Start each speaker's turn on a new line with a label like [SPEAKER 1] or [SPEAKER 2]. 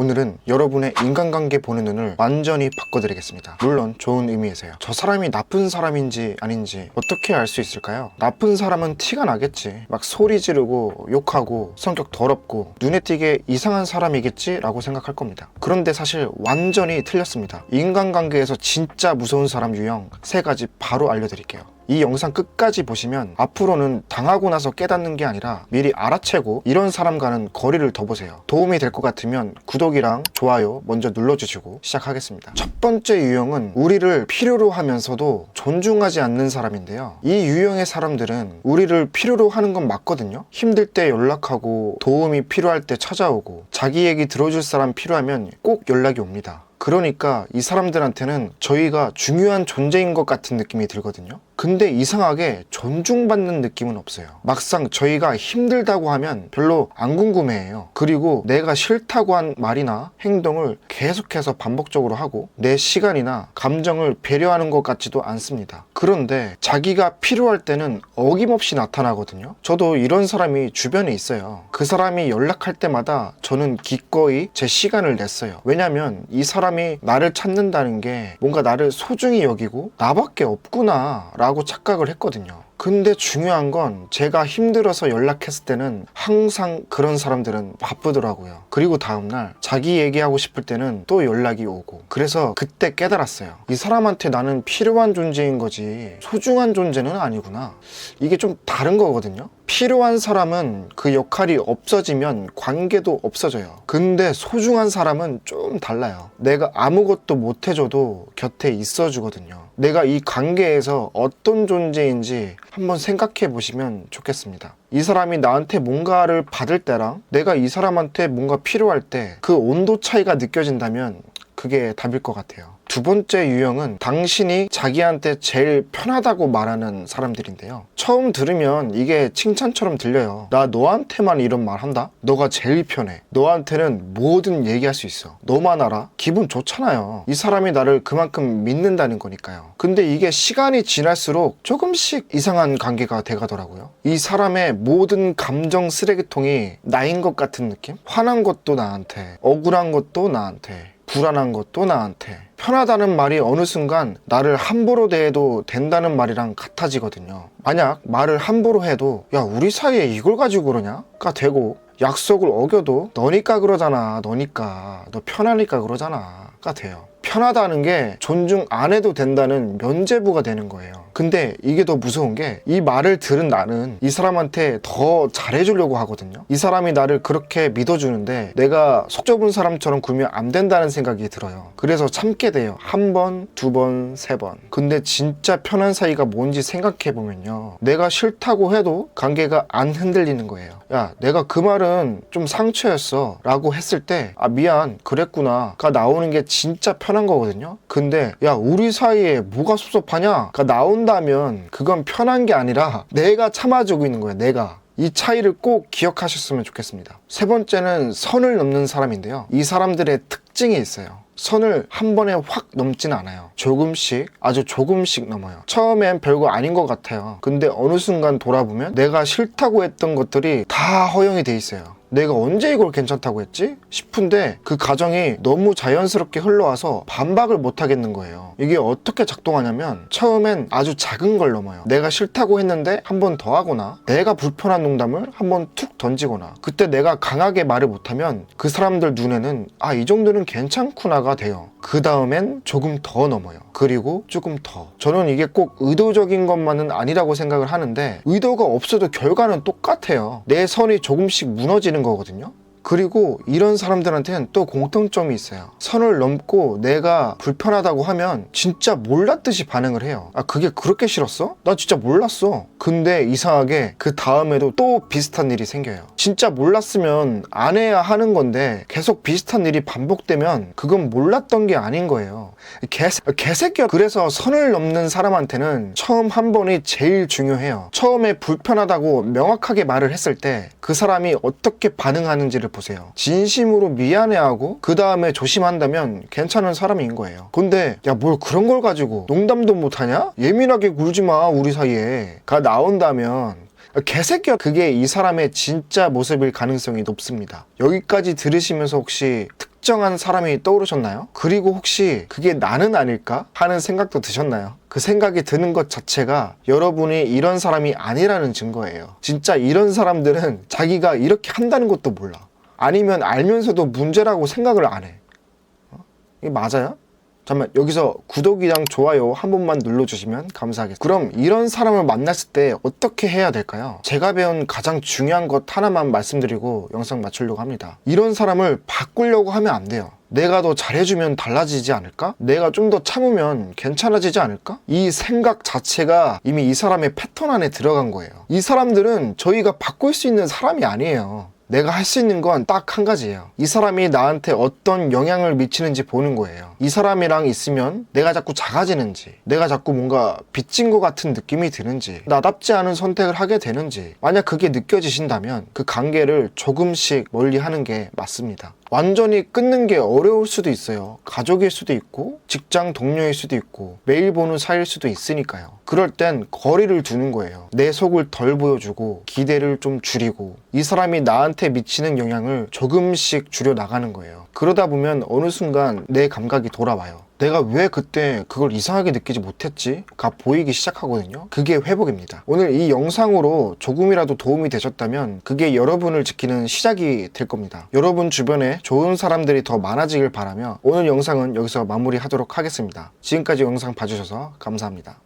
[SPEAKER 1] 오늘은 여러분의 인간관계 보는 눈을 완전히 바꿔드리겠습니다. 물론 좋은 의미에서요. 저 사람이 나쁜 사람인지 아닌지 어떻게 알 수 있을까요? 나쁜 사람은 티가 나겠지. 막 소리 지르고 욕하고 성격 더럽고 눈에 띄게 이상한 사람이겠지 라고 생각할 겁니다. 그런데 사실 완전히 틀렸습니다. 인간관계에서 진짜 무서운 사람 유형 3가지 바로 알려드릴게요. 이 영상 끝까지 보시면 앞으로는 당하고 나서 깨닫는 게 아니라 미리 알아채고 이런 사람과는 거리를 둬보세요. 도움이 될 것 같으면 구독이랑 좋아요 먼저 눌러주시고 시작하겠습니다. 첫 번째 유형은 우리를 필요로 하면서도 존중하지 않는 사람인데요. 이 유형의 사람들은 우리를 필요로 하는 건 맞거든요. 힘들 때 연락하고 도움이 필요할 때 찾아오고 자기 얘기 들어줄 사람 필요하면 꼭 연락이 옵니다. 그러니까 이 사람들한테는 저희가 중요한 존재인 것 같은 느낌이 들거든요. 근데 이상하게 존중받는 느낌은 없어요. 막상 저희가 힘들다고 하면 별로 안 궁금해해요. 그리고 내가 싫다고 한 말이나 행동을 계속해서 반복적으로 하고 내 시간이나 감정을 배려하는 것 같지도 않습니다. 그런데 자기가 필요할 때는 어김없이 나타나거든요. 저도 이런 사람이 주변에 있어요. 그 사람이 연락할 때마다 저는 기꺼이 제 시간을 냈어요. 왜냐면 이 사람이 나를 찾는다는 게 뭔가 나를 소중히 여기고 나밖에 없구나 라고 착각을 했거든요. 근데 중요한 건 제가 힘들어서 연락했을 때는 항상 그런 사람들은 바쁘더라고요. 그리고 다음날 자기 얘기하고 싶을 때는 또 연락이 오고, 그래서 그때 깨달았어요. 이 사람한테 나는 필요한 존재인 거지 소중한 존재는 아니구나. 이게 좀 다른 거거든요. 필요한 사람은 그 역할이 없어지면 관계도 없어져요. 근데 소중한 사람은 좀 달라요. 내가 아무것도 못 해줘도 곁에 있어주거든요. 내가 이 관계에서 어떤 존재인지 한번 생각해 보시면 좋겠습니다. 이 사람이 나한테 뭔가를 받을 때랑 내가 이 사람한테 뭔가 필요할 때 그 온도 차이가 느껴진다면 그게 답일 것 같아요. 두 번째 유형은 당신이 자기한테 제일 편하다고 말하는 사람들인데요. 처음 들으면 이게 칭찬처럼 들려요. 나 너한테만 이런 말 한다? 너가 제일 편해. 너한테는 뭐든 얘기할 수 있어. 너만 알아? 기분 좋잖아요. 이 사람이 나를 그만큼 믿는다는 거니까요. 근데 이게 시간이 지날수록 조금씩 이상한 관계가 돼가더라고요. 이 사람의 모든 감정 쓰레기통이 나인 것 같은 느낌? 화난 것도 나한테, 억울한 것도 나한테, 불안한 것도 나한테. 편하다는 말이 어느 순간 나를 함부로 대해도 된다는 말이랑 같아지거든요. 만약 말을 함부로 해도 야 우리 사이에 이걸 가지고 그러냐?가 되고, 약속을 어겨도 너니까 그러잖아, 너니까, 너 편하니까 그러잖아,가 돼요. 편하다는 게 존중 안 해도 된다는 면죄부가 되는 거예요. 근데 이게 더 무서운 게 이 말을 들은 나는 이 사람한테 더 잘해주려고 하거든요. 이 사람이 나를 그렇게 믿어주는데 내가 속 좁은 사람처럼 굴면 안 된다는 생각이 들어요. 그래서 참게 돼요. 1번, 2번, 3번. 근데 진짜 편한 사이가 뭔지 생각해보면요, 내가 싫다고 해도 관계가 안 흔들리는 거예요. 야 내가 그 말은 좀 상처였어 라고 했을 때 아 미안 그랬구나가 나오는 게 진짜 편한 거거든요. 근데 야 우리 사이에 뭐가 섭섭하냐가 나온다면 그건 편한 게 아니라 내가 참아주고 있는 거예요. 내가. 이 차이를 꼭 기억하셨으면 좋겠습니다. 세 번째는 선을 넘는 사람인데요. 이 사람들의 특징이 있어요. 선을 한 번에 확 넘지는 않아요. 조금씩, 아주 조금씩 넘어요. 처음엔 별거 아닌 것 같아요. 근데 어느 순간 돌아보면 내가 싫다고 했던 것들이 다 허용이 돼 있어요. 내가 언제 이걸 괜찮다고 했지? 싶은데 그 과정이 너무 자연스럽게 흘러와서 반박을 못 하겠는 거예요. 이게 어떻게 작동하냐면 처음엔 아주 작은 걸 넘어요. 내가 싫다고 했는데 한 번 더 하거나 내가 불편한 농담을 한 번 툭 던지거나, 그때 내가 강하게 말을 못하면 그 사람들 눈에는 아 이 정도는 괜찮구나가 돼요. 그 다음엔 조금 더 넘어요. 그리고 조금 더. 저는 이게 꼭 의도적인 것만은 아니라고 생각을 하는데 의도가 없어도 결과는 똑같아요. 내 선이 조금씩 무너지는 거거든요. 그리고 이런 사람들한테는 또 공통점이 있어요. 선을 넘고 내가 불편하다고 하면 진짜 몰랐듯이 반응을 해요. 아 그게 그렇게 싫었어? 나 진짜 몰랐어. 근데 이상하게 그 다음에도 또 비슷한 일이 생겨요. 진짜 몰랐으면 안 해야 하는 건데 계속 비슷한 일이 반복되면 그건 몰랐던 게 아닌 거예요. 개새끼야. 그래서 선을 넘는 사람한테는 처음 한 번이 제일 중요해요. 처음에 불편하다고 명확하게 말을 했을 때 그 사람이 어떻게 반응하는지를 보세요. 진심으로 미안해하고 그 다음에 조심한다면 괜찮은 사람인 거예요. 근데 야 뭘 그런 걸 가지고 농담도 못하냐? 예민하게 굴지 마 우리 사이에 가 나온다면 개새끼야. 그게 이 사람의 진짜 모습일 가능성이 높습니다. 여기까지 들으시면서 혹시 특정한 사람이 떠오르셨나요? 그리고 혹시 그게 나는 아닐까 하는 생각도 드셨나요? 그 생각이 드는 것 자체가 여러분이 이런 사람이 아니라는 증거예요. 진짜 이런 사람들은 자기가 이렇게 한다는 것도 몰라. 아니면 알면서도 문제라고 생각을 안 해. 이게 맞아요? 잠깐만, 여기서 구독이랑 좋아요 한 번만 눌러주시면 감사하겠습니다. 그럼 이런 사람을 만났을 때 어떻게 해야 될까요? 제가 배운 가장 중요한 것 하나만 말씀드리고 영상 마치려고 합니다. 이런 사람을 바꾸려고 하면 안 돼요. 내가 더 잘해주면 달라지지 않을까? 내가 좀 더 참으면 괜찮아지지 않을까? 이 생각 자체가 이미 이 사람의 패턴 안에 들어간 거예요. 이 사람들은 저희가 바꿀 수 있는 사람이 아니에요. 내가 할 수 있는 건 딱 한 가지예요. 이 사람이 나한테 어떤 영향을 미치는지 보는 거예요. 이 사람이랑 있으면 내가 자꾸 작아지는지, 내가 자꾸 뭔가 빚진 것 같은 느낌이 드는지, 나답지 않은 선택을 하게 되는지, 만약 그게 느껴지신다면 그 관계를 조금씩 멀리 하는 게 맞습니다. 완전히 끊는 게 어려울 수도 있어요. 가족일 수도 있고 직장 동료일 수도 있고 매일 보는 사이일 수도 있으니까요. 그럴 땐 거리를 두는 거예요. 내 속을 덜 보여주고 기대를 좀 줄이고 이 사람이 나한테 미치는 영향을 조금씩 줄여 나가는 거예요. 그러다 보면 어느 순간 내 감각이 돌아와요. 내가 왜 그때 그걸 이상하게 느끼지 못했지?가 보이기 시작하거든요. 그게 회복입니다. 오늘 이 영상으로 조금이라도 도움이 되셨다면 그게 여러분을 지키는 시작이 될 겁니다. 여러분 주변에 좋은 사람들이 더 많아지길 바라며 오늘 영상은 여기서 마무리하도록 하겠습니다. 지금까지 영상 봐주셔서 감사합니다.